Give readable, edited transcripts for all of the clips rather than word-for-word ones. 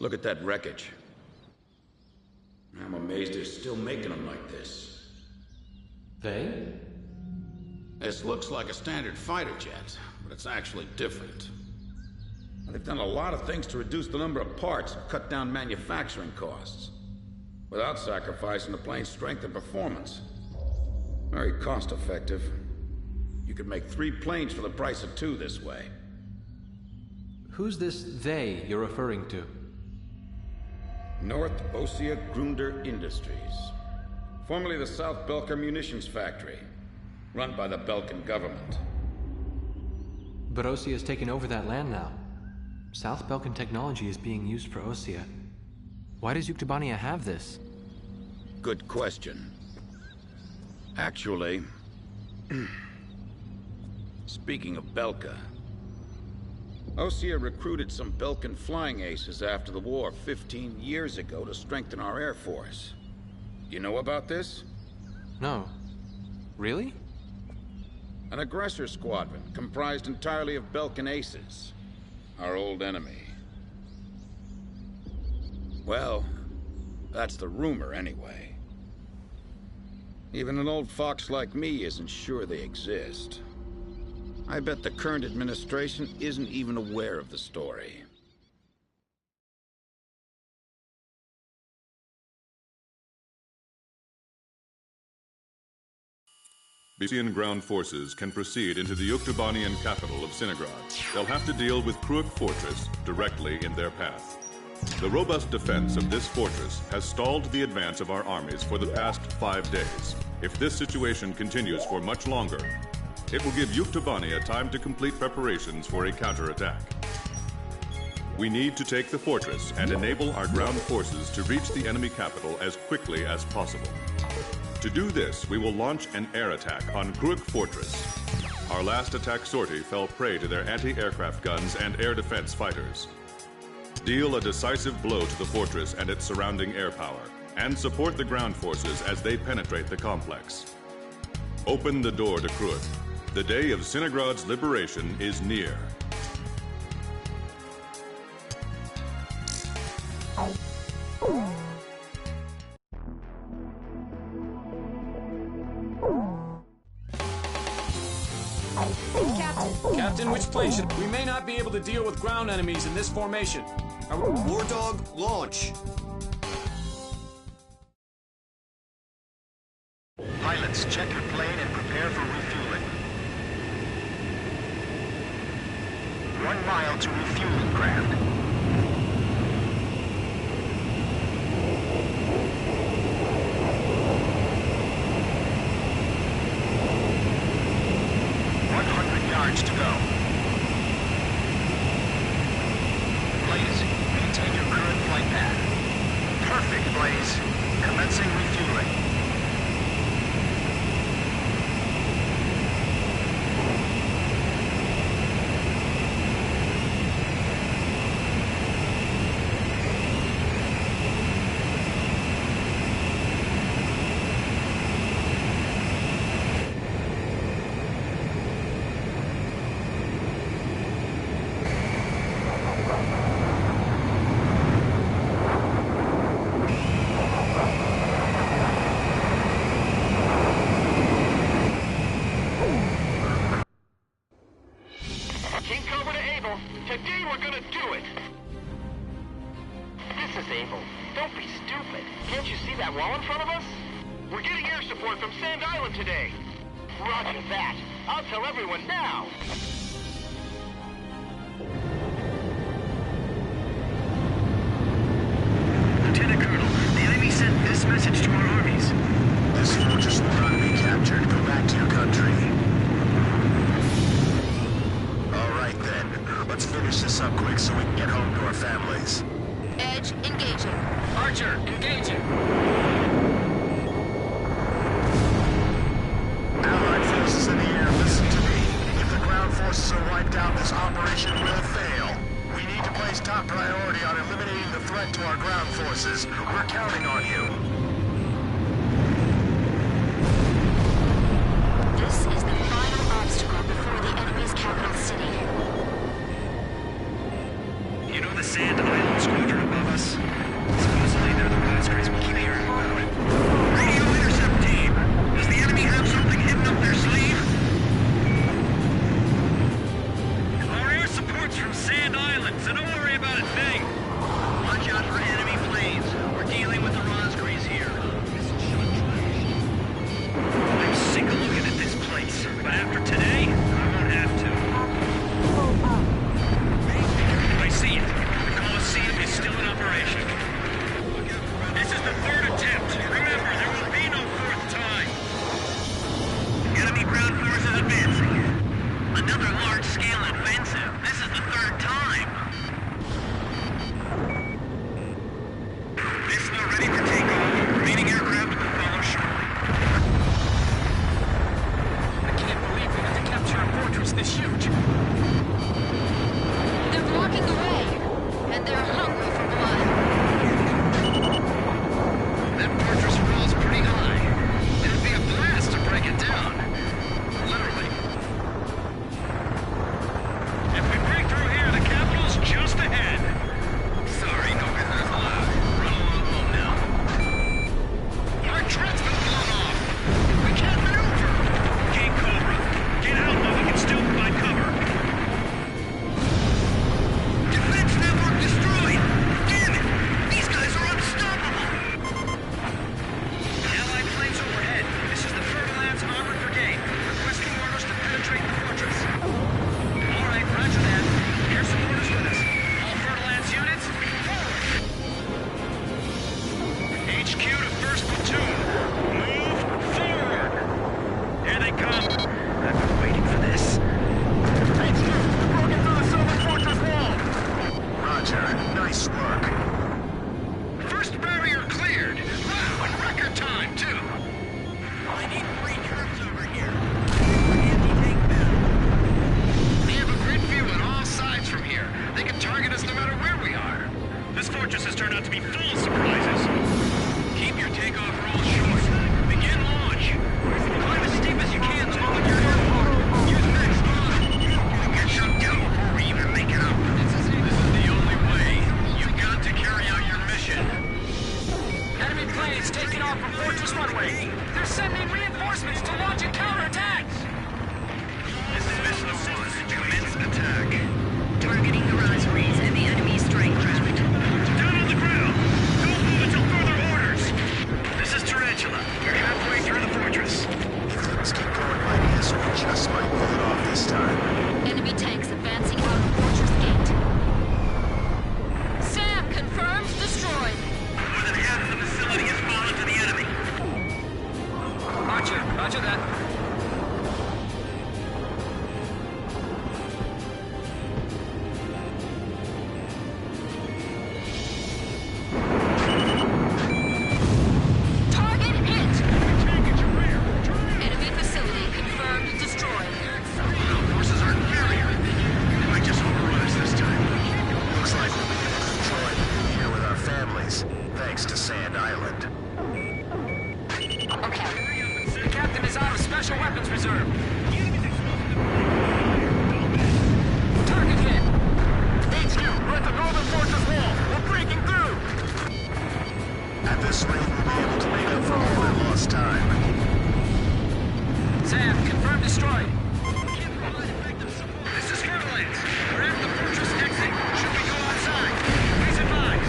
Look at that wreckage. I'm amazed they're still making them like this. They? This looks like a standard fighter jet, but it's actually different. They've done a lot of things to reduce the number of parts and cut down manufacturing costs, without sacrificing the plane's strength and performance. Very cost-effective. You could make 3 planes for the price of 2 this way. Who's this they you're referring to? North Ossia Grunder Industries. Formerly the South Belker Munitions Factory, run by the Belkan government. But Ossia has taken over that land now. South Belkan technology is being used for Ossia. Why does Yuktobania have this? Good question. Actually, speaking of Belka, Ossia recruited some Belkan flying aces after the war 15 years ago to strengthen our Air Force. You know about this? No. Really? An aggressor squadron comprised entirely of Belkan aces. Our old enemy. Well, that's the rumor anyway. Even an old fox like me isn't sure they exist. I bet the current administration isn't even aware of the story. Besian ground forces can proceed into the Yuktobanian capital of Sinagrad. They'll have to deal with Kruik Fortress directly in their path. The robust defense of this fortress has stalled the advance of our armies for the past 5 days. If this situation continues for much longer, it will give Yuktobania time to complete preparations for a counterattack. We need to take the fortress and enable our ground forces to reach the enemy capital as quickly as possible. To do this, we will launch an air attack on Kruik Fortress. Our last attack sortie fell prey to their anti-aircraft guns and air defense fighters. Deal a decisive blow to the fortress and its surrounding air power, and support the ground forces as they penetrate the complex. Open the door to Kruik. The day of Sinagrad's liberation is near. Captain, which plane should... We may not be able to deal with ground enemies in this formation. War Dog, launch. Pilots, check your plane and prepare for refueling. 1 mile to refueling craft. To go. Blaze, maintain your current flight path. Perfect, Blaze. Commencing refueling. Today we're gonna do it! This is Abel. Don't be stupid. Can't you see that wall in front of us? We're getting air support from Sand Island today. Roger that. I'll tell everyone now. Lieutenant Colonel, the enemy sent this message to our armies. This fortress will not be captured. Go back to your country. Alright then. Let's finish this up quick so we can get home to our families. Edge, engaging. Archer, engaging. Allied forces in the air, listen to me. If the ground forces are wiped out, this operation will fail. We need to place top priority on eliminating the threat to our ground forces. We're counting on you. This is the final obstacle before the enemy's capital city. You know the Sand Island squadron above us. Supposedly they're the Rascals we keep hearing about. Radio intercept team! Does the enemy have something hidden up their sleeve? Our air support's from Sand Island, so don't worry about a thing. Watch out for enemy planes. We're dealing with the Rascals here. I'm sick of looking at this place, but after today, I won't have to. I see it. The Coliseum is still in operation. This is the third attempt. Remember, there will be no fourth time. Enemy ground forces advancing. Another large-scale offensive. This is the third time. Vista ready for takeoff. Remaining aircraft will follow shortly. I can't believe we had to capture a fortress this huge. They're blocking the way, and they're hungry for blood. That fortress wall's pretty high. It'll be a blast to break it down. Literally. If we break through here, the capital's just ahead. Sorry, no visitors allowed. Run along home now. Our tread's been blown off. We can't maneuver. King Cobra, get out while we can still find cover. Defense network destroyed! Damn it! These guys are unstoppable! Allied planes overhead. This is the Fer-de-Lance Armored Brigade, requesting orders to penetrate the fortress. All right, roger that. Air support is with us. All Fer-de-Lance units, forward! HQ to 1st Platoon. Move forward! Here they come. I've been waiting for this. HQ, we're broken through the Silver Fortress wall! Roger. Nice work. First barrier cleared. Wow, in record time, too. I need 3 troops over here. Anti-tank battle. We have a grid view on all sides from here. They can target us no matter where we are. This fortress has turned out to be full of surprises. Keep your takeoff roll short. Begin launch. Climb as steep as you can the moment you're airborne. Use max mod. Get shut down before we even make it up. This is the only way. You've got to carry out your mission. Enemy planes taking off from Fortress Runway. They're sending reinforcements to launch a counterattack. This is Mission 1. Commence attack. Targeting the Rascals and the enemy strike craft. Down on the ground! Don't move until further orders! This is Tarantula. We're halfway through the fortress. If things keep going like this, we just might pull it off this time. Enemy tanks advancing out of Fortress Gate. Sam confirmed destroyed. More than half of the facility has fallen to the enemy. Roger that. Target hit! Enemy facility confirmed destroyed. Ground forces aren't barrier. They might just overrun us this time. Looks like we'll be able to enjoy here with our families, thanks to Sand Island. Okay. The captain is out of special weapons reserve. Target hit. HQ, we're at the northern fortress wall. We're breaking through. At this rate, we'll be able to make up for all that lost time. Sam, confirmed destroyed. This is Fer-de-Lance. We're at the fortress exit. Should we go outside? Please advise.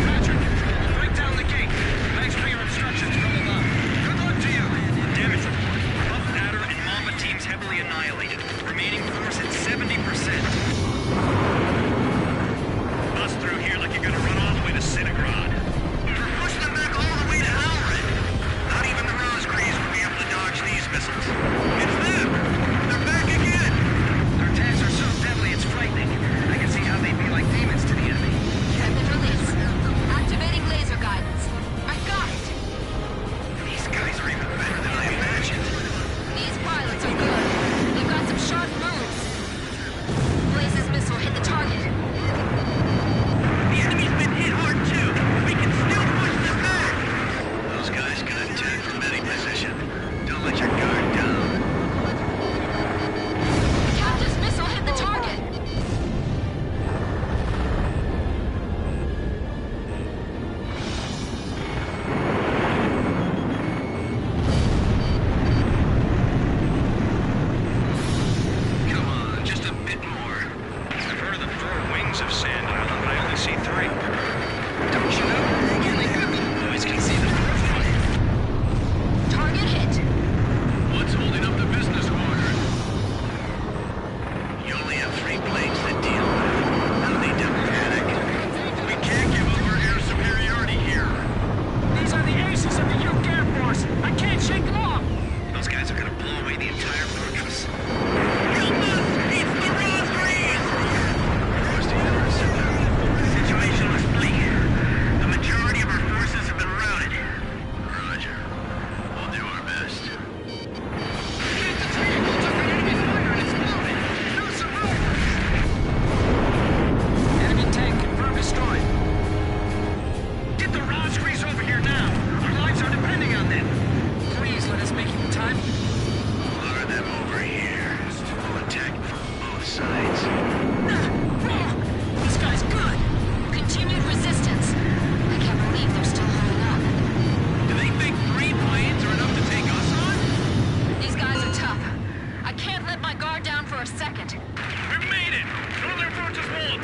Patrick, break down the gate. Thanks for your instructions from above. Good luck to you. Damage report.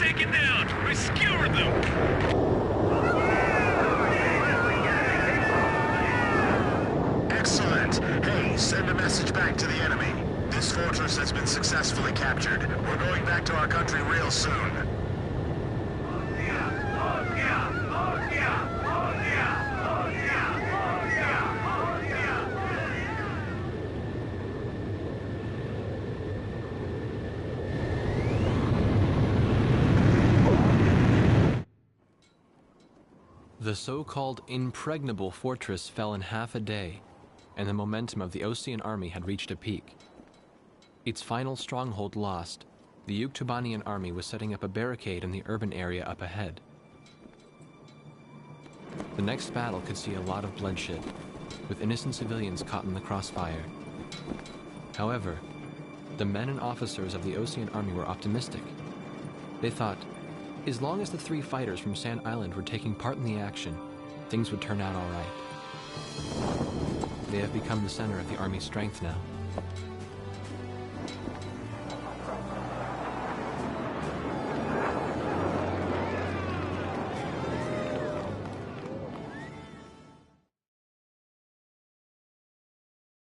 taken down! We skewered them! Excellent! Hey, send a message back to the enemy. This fortress has been successfully captured. We're going back to our country real soon. The so-called impregnable fortress fell in half a day, and the momentum of the Osean army had reached a peak. Its final stronghold lost, the Yuktubanian army was setting up a barricade in the urban area up ahead. The next battle could see a lot of bloodshed, with innocent civilians caught in the crossfire. However, the men and officers of the Osean army were optimistic. They thought, as long as the 3 fighters from Sand Island were taking part in the action, things would turn out all right. They have become the center of the army's strength now.